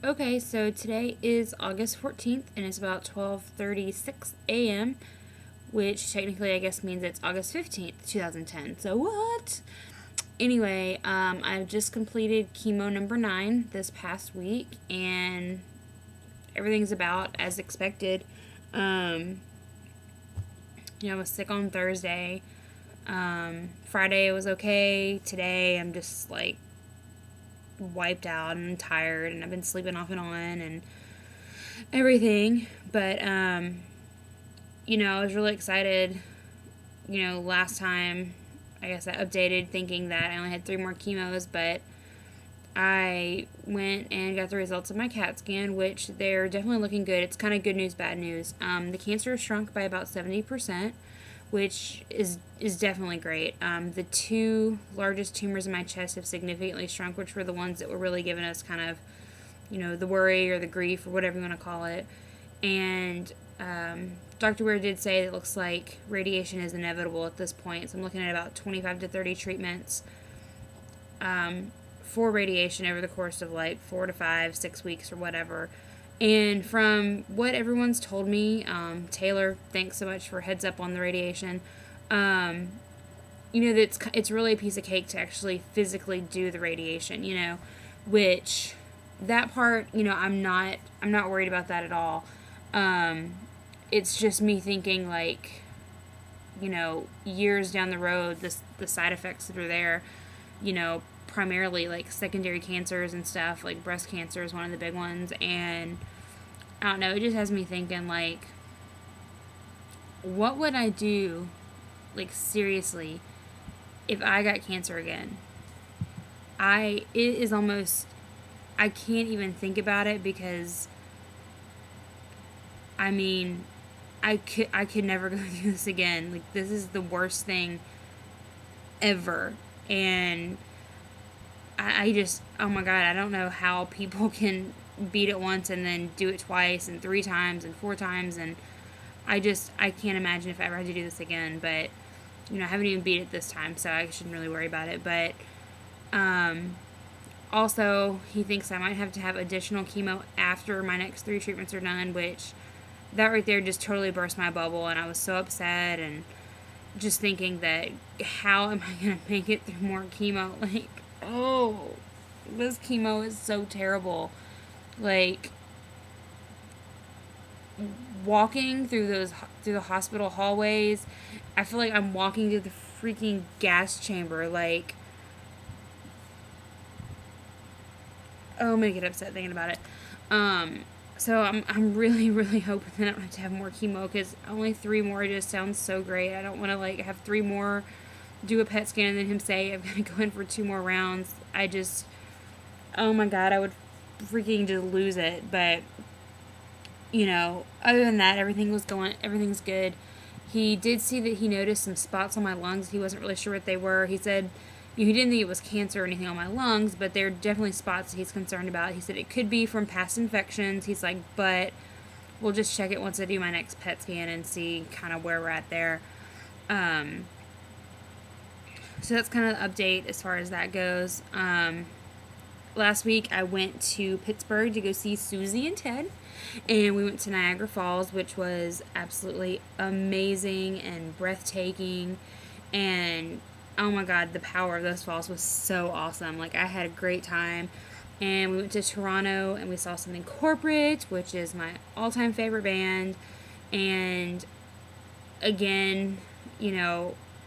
Okay, so today is August 14th and it's about 12:36 a.m., which technically I guess means it's August 15th, 2010. So what? Anyway, I've just completed chemo number 9 this past week and everything's about as expected. Um, I was sick on Thursday. Friday it was okay. Today I'm just like wiped out and tired and I've been sleeping off and on and everything. But I was really excited. Last time I guess I updated thinking that I only had 3 more chemos, but I went and got the results of my CAT scan, which they're definitely looking good. It's kind of good news, bad news. The cancer shrunk by about 70%, which is definitely great. The 2 largest tumors in my chest have significantly shrunk, which were the ones that were really giving us kind of, the worry or the grief or whatever you want to call it. And Dr. Ware did say it looks like radiation is inevitable at this point. So I'm looking at about 25 to 30 treatments for radiation over the course of like 4 to 5, 6 weeks or whatever. And from what everyone's told me, Taylor, thanks so much for heads up on the radiation. That it's really a piece of cake to actually physically do the radiation. Which that part, I'm not worried about that at all. It's just me thinking like, years down the road, the side effects that are there, primarily like secondary cancers and stuff, like breast cancer is one of the big ones. And I don't know, it just has me thinking like, what would I do, like seriously, if I got cancer again? It is almost, I can't even think about it because I could never go through this again. Like, this is the worst thing ever. And I just, oh my God, I don't know how people can beat it once and then do it twice and 3 times and 4 times. And I can't imagine if I ever had to do this again. But, I haven't even beat it this time, so I shouldn't really worry about it. But, also, he thinks I might have to have additional chemo after my next 3 treatments are done, which that right there just totally burst my bubble. And I was so upset and just thinking that how am I going to make it through more chemo? Like, oh, this chemo is so terrible. Like, walking through the hospital hallways, I feel like I'm walking through the freaking gas chamber. Like, oh, I'm gonna get upset thinking about it. So I'm really, really hoping that I don't have to have more chemo, because only 3 more just sounds so great. I don't want to like have 3 more, do a PET scan, and then him say I've got to go in for 2 more rounds. Oh my God, I would freaking just lose it. But other than that, everything's good. He did see that he noticed some spots on my lungs. He wasn't really sure what they were. He said he didn't think it was cancer or anything on my lungs, but they're definitely spots that he's concerned about. He said it could be from past infections. He's like, but we'll just check it once I do my next PET scan and see kind of where we're at there. So that's kind of the update as far as that goes. Last week I went to Pittsburgh to go see Susie and Ted, and we went to Niagara Falls, which was absolutely amazing and breathtaking. And oh my God, the power of those falls was so awesome. Like, I had a great time. And we went to Toronto and we saw Something Corporate, which is my all-time favorite band. And again,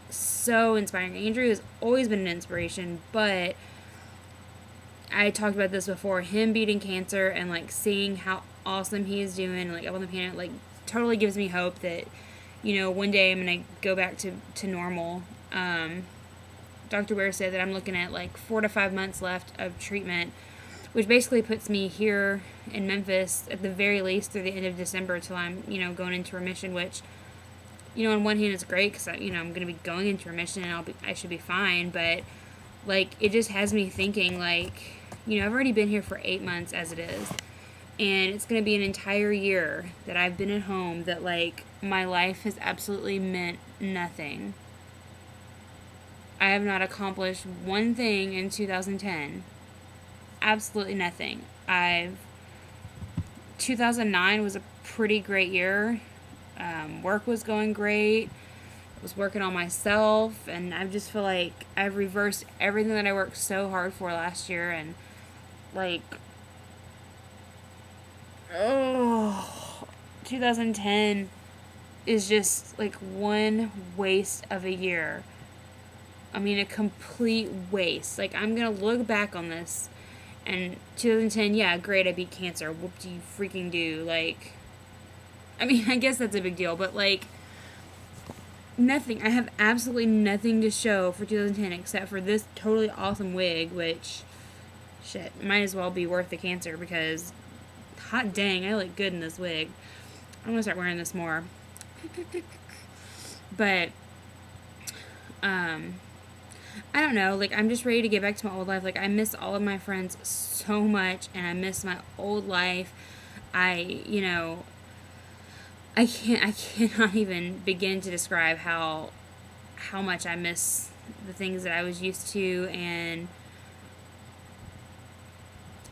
so inspiring. Andrew has always been an inspiration, but I talked about this before. Him beating cancer and like seeing how awesome he is doing, like up on the planet, like totally gives me hope that, one day I'm gonna go back to normal. Dr. Ware said that I'm looking at like 4 to 5 months left of treatment, which basically puts me here in Memphis at the very least through the end of December till I'm, going into remission, which, on one hand it's great because, I'm going to be going into remission and I should be fine. But like, it just has me thinking like, I've already been here for 8 months as it is. And it's going to be an entire year that I've been at home that like my life has absolutely meant nothing. I have not accomplished one thing in 2010. Absolutely nothing. I've 2009 was a pretty great year. Work was going great. I was working on myself, and I just feel like I've reversed everything that I worked so hard for last year, and like, oh, 2010 is just like one waste of a year. I mean, a complete waste. Like, I'm gonna look back on this, and 2010, yeah, great, I beat cancer. What do you freaking do? Like, I mean, I guess that's a big deal, but like, nothing. I have absolutely nothing to show for 2010 except for this totally awesome wig, which, shit, might as well be worth the cancer because, hot dang, I look good in this wig. I'm gonna start wearing this more. But, I don't know, like, I'm just ready to get back to my old life. Like, I miss all of my friends so much, and I miss my old life. You know, I cannot even begin to describe how much I miss the things that I was used to, and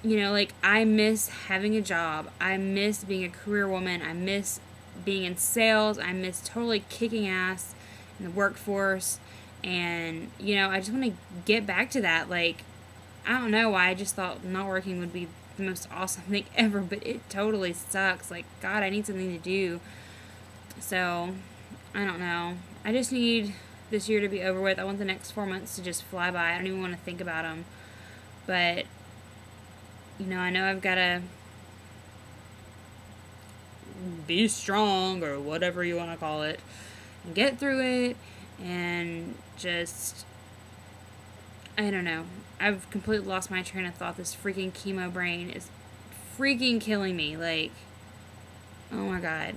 you know, like, I miss having a job. I miss being a career woman. I miss being in sales. I miss totally kicking ass in the workforce. And, you know, I just want to get back to that. Like, I don't know why I just thought not working would be the most awesome thing ever, but it totally sucks. Like, God, I need something to do. So, I don't know. I just need this year to be over with. I want the next 4 months to just fly by. I don't even want to think about them. But, you know I've got to be strong or whatever you want to call it and get through it and just, I don't know. I've completely lost my train of thought. This freaking chemo brain is freaking killing me. Like, oh my God.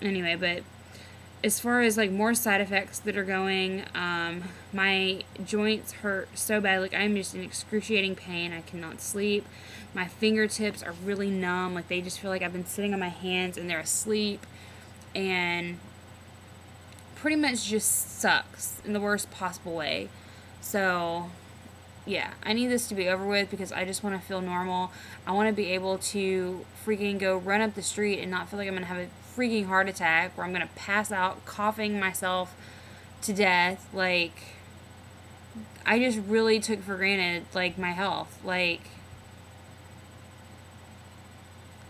Anyway, but as far as like more side effects that are going, my joints hurt so bad. Like, I'm just in excruciating pain. I cannot sleep. My fingertips are really numb. Like, they just feel like I've been sitting on my hands and they're asleep. And pretty much just sucks in the worst possible way. So, yeah, I need this to be over with because I just want to feel normal. I want to be able to freaking go run up the street and not feel like I'm going to have a freaking heart attack where I'm going to pass out coughing myself to death. Like, I just really took for granted, like, my health. Like,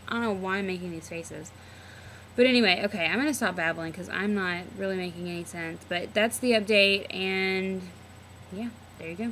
I don't know why I'm making these faces. But anyway, okay, I'm going to stop babbling because I'm not really making any sense. But that's the update, and yeah, there you go.